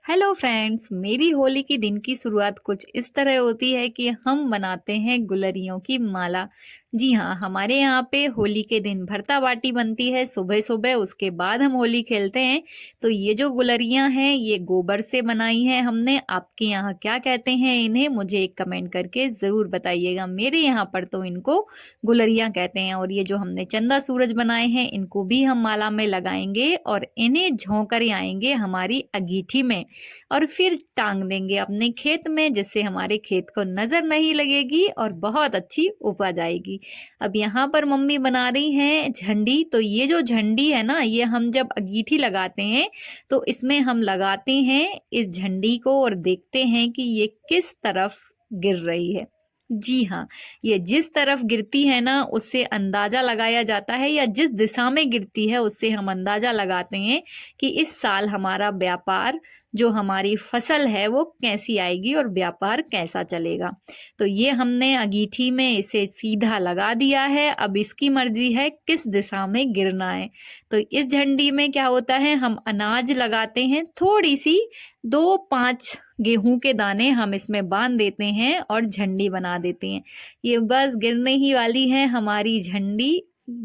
Hello friends, मेरी होली की दिन की शुरुआत कुछ इस तरह होती है कि हम बनाते हैं गुलरियों की माला। जी हाँ, हमारे यहाँ पे होली के दिन भरता बाटी बनती है सुबह सुबह। उसके बाद हम होली खेलते हैं। तो ये जो गुलरियां हैं ये गोबर से बनाई हैं हमने। आपके यहाँ क्या कहते हैं इन्हें, मुझे एक कमेंट करके ज़रूर बताइएगा। मेरे यहाँ पर तो इनको गुलरियां कहते हैं। और ये जो हमने चंदा सूरज बनाए हैं इनको भी हम माला में लगाएंगे और इन्हें झोंकर आएंगे हमारी अंगीठी में और फिर टांग देंगे अपने खेत में, जिससे हमारे खेत को नजर नहीं लगेगी और बहुत अच्छी उपज आएगी। अब यहाँ पर मम्मी बना रही हैं झंडी। तो ये जो झंडी है ना, ये हम जब अंगीठी लगाते हैं तो इसमें हम लगाते हैं इस झंडी को और देखते हैं कि ये किस तरफ गिर रही है। जी हाँ, ये जिस तरफ गिरती है ना उससे अंदाजा लगाया जाता है, या जिस दिशा में गिरती है उससे हम अंदाजा लगाते हैं कि इस साल हमारा व्यापार, जो हमारी फसल है वो कैसी आएगी और व्यापार कैसा चलेगा। तो ये हमने अंगीठी में इसे सीधा लगा दिया है। अब इसकी मर्जी है किस दिशा में गिरना है। तो इस झंडी में क्या होता है, हम अनाज लगाते हैं थोड़ी सी, 2-5 गेहूं के दाने हम इसमें बांध देते हैं और झंडी बना देते हैं। ये बस गिरने ही वाली है हमारी झंडी।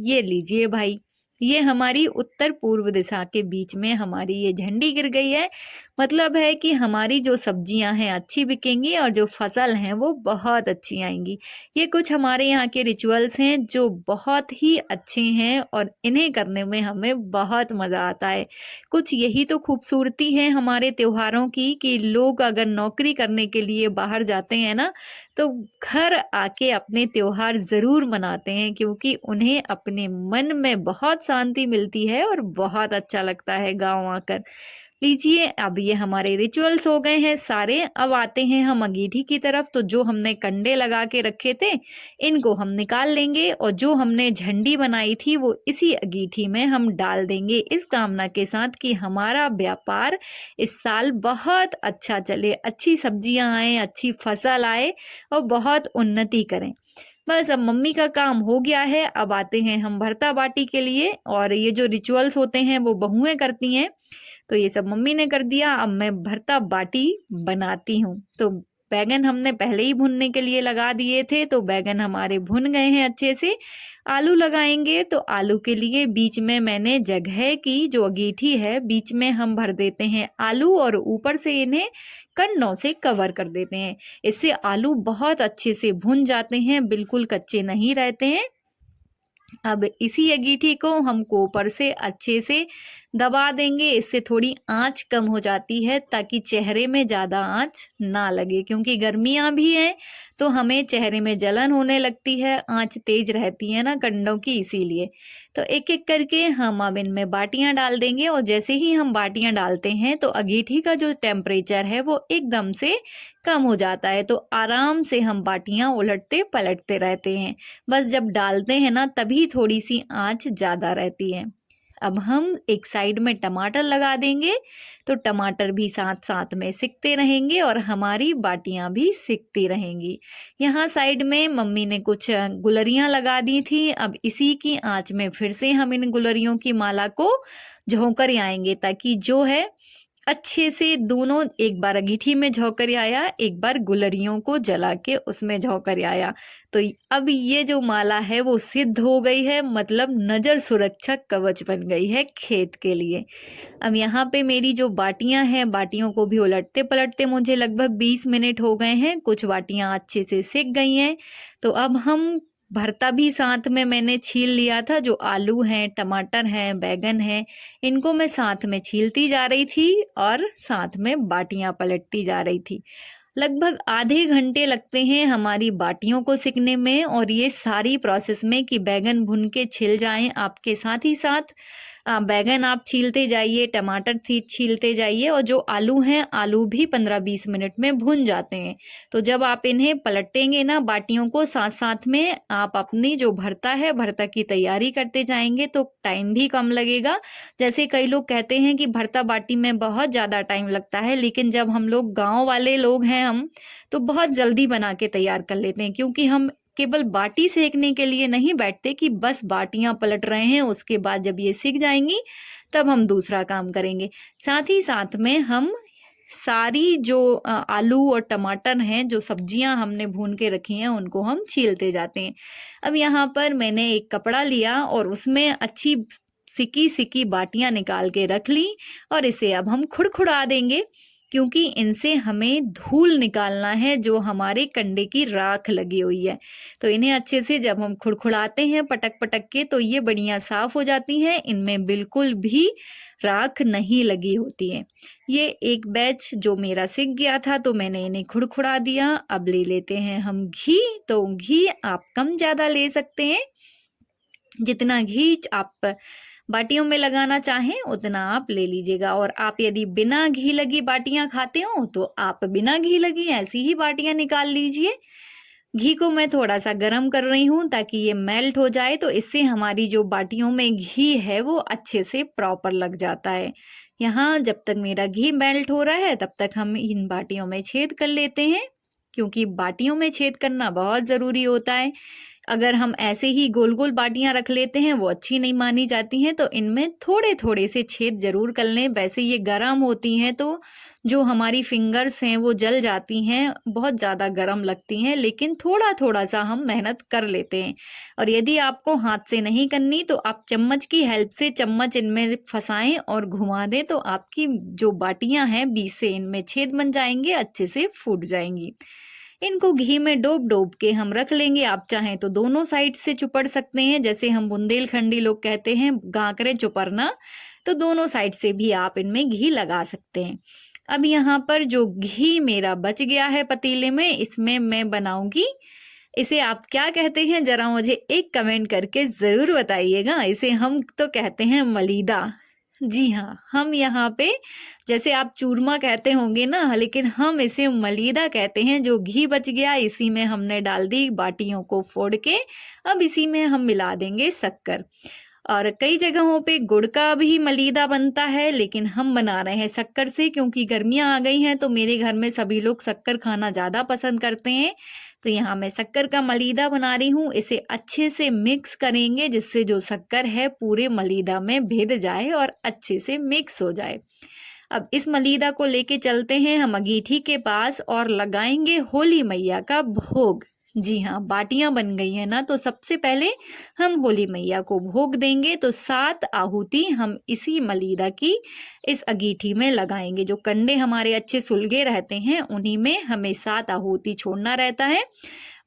ये लीजिए भाई, ये हमारी उत्तर पूर्व दिशा के बीच में हमारी ये झंडी गिर गई है। मतलब है कि हमारी जो सब्जियां हैं अच्छी बिकेंगी और जो फसल हैं वो बहुत अच्छी आएंगी। ये कुछ हमारे यहाँ के रिचुअल्स हैं जो बहुत ही अच्छे हैं और इन्हें करने में हमें बहुत मज़ा आता है। कुछ यही तो खूबसूरती है हमारे त्योहारों की कि लोग अगर नौकरी करने के लिए बाहर जाते हैं ना, तो घर आके अपने त्योहार ज़रूर मनाते हैं, क्योंकि उन्हें अपने मन में बहुत शांति मिलती है और बहुत अच्छा लगता है गाँव आकर। लीजिए, अब ये हमारे रिचुअल्स हो गए हैं सारे। अब आते हैं हम अंगीठी की तरफ। तो जो हमने कंडे लगा के रखे थे इनको हम निकाल लेंगे और जो हमने झंडी बनाई थी वो इसी अंगीठी में हम डाल देंगे, इस कामना के साथ कि हमारा व्यापार इस साल बहुत अच्छा चले, अच्छी सब्जियां आए, अच्छी फसल आए और बहुत उन्नति करें। बस अब मम्मी का काम हो गया है। अब आते हैं हम भरता बाटी के लिए। और ये जो रिचुअल्स होते हैं वो बहुएं करती हैं, तो ये सब मम्मी ने कर दिया। अब मैं भरता बाटी बनाती हूँ। तो बैगन हमने पहले ही भुनने के लिए लगा दिए थे, तो बैगन हमारे भुन गए हैं अच्छे से। आलू लगाएंगे, तो आलू के लिए बीच में मैंने जगह की जो अंगीठी है बीच में हम भर देते हैं आलू और ऊपर से इन्हें कन्नों से कवर कर देते हैं। इससे आलू बहुत अच्छे से भुन जाते हैं, बिल्कुल कच्चे नहीं रहते हैं। अब इसी अंगीठी को हम कोपर से अच्छे से दबा देंगे। इससे थोड़ी आंच कम हो जाती है ताकि चेहरे में ज़्यादा आंच ना लगे, क्योंकि गर्मियां भी हैं तो हमें चेहरे में जलन होने लगती है, आंच तेज रहती है ना कंडों की, इसीलिए। तो एक एक करके हम अब इनमें बाटियां डाल देंगे। और जैसे ही हम बाटियां डालते हैं तो अंगीठी का जो टेम्परेचर है वो एकदम से कम हो जाता है। तो आराम से हम बाटियां उलटते पलटते रहते हैं। बस जब डालते हैं ना तभी थोड़ी सी आंच ज़्यादा रहती है। अब हम एक साइड में टमाटर लगा देंगे, तो टमाटर भी साथ साथ में सिकते रहेंगे और हमारी बाटियां भी सिकती रहेंगी। यहाँ साइड में मम्मी ने कुछ गुलरियां लगा दी थी। अब इसी की आंच में फिर से हम इन गुलरियों की माला को झोंकर आएंगे, ताकि जो है अच्छे से दोनों, एक बार अंगीठी में झोंकर आया, एक बार गुलरियों को जला के उसमें झोंकर आया। तो अब ये जो माला है वो सिद्ध हो गई है, मतलब नजर सुरक्षा कवच बन गई है खेत के लिए। अब यहाँ पे मेरी जो बाटियां हैं, बाटियों को भी उलटते पलटते मुझे लगभग 20 मिनट हो गए हैं। कुछ बाटियां अच्छे से सिक गई हैं। तो अब हम भरता भी साथ में मैंने छील लिया था। जो आलू हैं, टमाटर हैं, बैगन हैं, इनको मैं साथ में छीलती जा रही थी और साथ में बाटियां पलटती जा रही थी। लगभग आधे घंटे लगते हैं हमारी बाटियों को सिकने में। और ये सारी प्रोसेस में कि बैगन भुन के छिल जाएं, आपके साथ ही साथ बैगन आप छीलते जाइए, टमाटर थी छीलते जाइए, और जो आलू हैं आलू भी 15-20 मिनट में भुन जाते हैं। तो जब आप इन्हें पलटेंगे ना बाटियों को, साथ साथ में आप अपनी जो भरता है भरता की तैयारी करते जाएंगे तो टाइम भी कम लगेगा। जैसे कई लोग कहते हैं कि भरता बाटी में बहुत ज़्यादा टाइम लगता है, लेकिन जब हम लोग गाँव वाले लोग हैं हम, तो बहुत जल्दी बना के तैयार कर लेते हैं, क्योंकि हम केवल बाटी सेकने के लिए नहीं बैठते कि बस बाटियां पलट रहे हैं, उसके बाद जब ये सिक जाएंगी तब हम दूसरा काम करेंगे। साथ ही साथ में हम सारी जो आलू और टमाटर हैं, जो सब्जियां हमने भून के रखी हैं, उनको हम छीलते जाते हैं। अब यहाँ पर मैंने एक कपड़ा लिया और उसमें अच्छी सिकी-सिकी बाटियां निकाल के रख ली और इसे अब हम खुड़खुड़ा देंगे, क्योंकि इनसे हमें धूल निकालना है जो हमारे कंडे की राख लगी हुई है। तो इन्हें अच्छे से जब हम खुड़खुड़ाते हैं पटक-पटक के, तो ये बढ़िया साफ हो जाती हैं, इनमें बिल्कुल भी राख नहीं लगी होती है। ये एक बैच जो मेरा सिक गया था तो मैंने इन्हें खुड़खुड़ा दिया। अब ले लेते हैं हम घी, तो घी आप कम ज़्यादा ले सकते हैं। जितना घी आप बाटियों में लगाना चाहें उतना आप ले लीजिएगा। और आप यदि बिना घी लगी बाटियां खाते हो तो आप बिना घी लगी ऐसी ही बाटियां निकाल लीजिए। घी को मैं थोड़ा सा गर्म कर रही हूँ ताकि ये मेल्ट हो जाए, तो इससे हमारी जो बाटियों में घी है वो अच्छे से प्रॉपर लग जाता है। यहाँ जब तक मेरा घी मेल्ट हो रहा है तब तक हम इन बाटियों में छेद कर लेते हैं, क्योंकि बाटियों में छेद करना बहुत ज़रूरी होता है। अगर हम ऐसे ही गोल गोल बाटियां रख लेते हैं वो अच्छी नहीं मानी जाती हैं, तो इनमें थोड़े थोड़े से छेद जरूर कर लें। वैसे ये गर्म होती हैं तो जो हमारी फिंगर्स हैं वो जल जाती हैं, बहुत ज़्यादा गर्म लगती हैं, लेकिन थोड़ा थोड़ा सा हम मेहनत कर लेते हैं। और यदि आपको हाथ से नहीं करनी तो आप चम्मच की हेल्प से चम्मच इनमें फंसाएं और घुमा दें, तो आपकी जो बाटियां हैं बीच से इनमें छेद बन जाएंगे, अच्छे से फूट जाएंगी। इनको घी में डोब डोब के हम रख लेंगे। आप चाहें तो दोनों साइड से चुपड़ सकते हैं, जैसे हम बुंदेलखंडी लोग कहते हैं गांकरे चुपरना, तो दोनों साइड से भी आप इनमें घी लगा सकते हैं। अब यहाँ पर जो घी मेरा बच गया है पतीले में, इसमें मैं बनाऊंगी, इसे आप क्या कहते हैं जरा मुझे एक कमेंट करके जरूर बताइएगा। इसे हम तो कहते हैं मलीदा। जी हाँ, हम यहाँ पे जैसे आप चूरमा कहते होंगे ना, लेकिन हम इसे मलीदा कहते हैं। जो घी बच गया इसी में हमने डाल दी बाटियों को फोड़ के। अब इसी में हम मिला देंगे शक्कर। और कई जगहों पे गुड़ का भी मलीदा बनता है, लेकिन हम बना रहे हैं शक्कर से, क्योंकि गर्मियां आ गई हैं तो मेरे घर में सभी लोग शक्कर खाना ज़्यादा पसंद करते हैं। तो यहाँ मैं शक्कर का मलीदा बना रही हूँ। इसे अच्छे से मिक्स करेंगे जिससे जो शक्कर है पूरे मलीदा में भिद जाए और अच्छे से मिक्स हो जाए। अब इस मलीदा को लेके चलते हैं हम अंगीठी के पास और लगाएंगे होली मैया का भोग। जी हाँ, बाटियां बन गई हैं ना, तो सबसे पहले हम होली मैया को भोग देंगे। तो 7 आहुति हम इसी मलीदा की इस अंगीठी में लगाएंगे। जो कंडे हमारे अच्छे सुलगे रहते हैं उन्हीं में हमें 7 आहुति छोड़ना रहता है।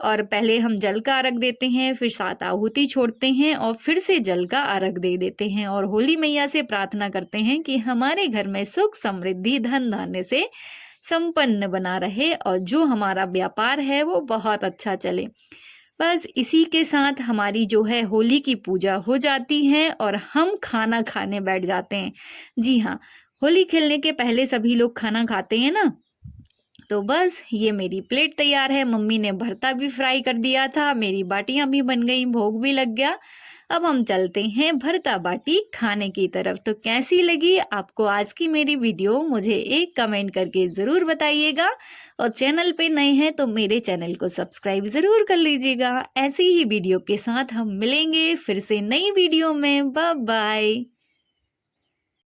और पहले हम जल का अर्घ देते हैं, फिर 7 आहुति छोड़ते हैं और फिर से जल का अर्घ दे देते हैं। और होली मैया से प्रार्थना करते हैं कि हमारे घर में सुख समृद्धि धन धान्य से संपन्न बना रहे और जो हमारा व्यापार है वो बहुत अच्छा चले। बस इसी के साथ हमारी जो है होली की पूजा हो जाती है और हम खाना खाने बैठ जाते हैं। जी हाँ, होली खेलने के पहले सभी लोग खाना खाते हैं ना। तो बस ये मेरी प्लेट तैयार है। मम्मी ने भरता भी फ्राई कर दिया था, मेरी बाटियां भी बन गई, भोग भी लग गया। अब हम चलते हैं भरता बाटी खाने की तरफ। तो कैसी लगी आपको आज की मेरी वीडियो, मुझे एक कमेंट करके ज़रूर बताइएगा। और चैनल पे नए हैं तो मेरे चैनल को सब्सक्राइब ज़रूर कर लीजिएगा। ऐसी ही वीडियो के साथ हम मिलेंगे फिर से नई वीडियो में। Bye bye.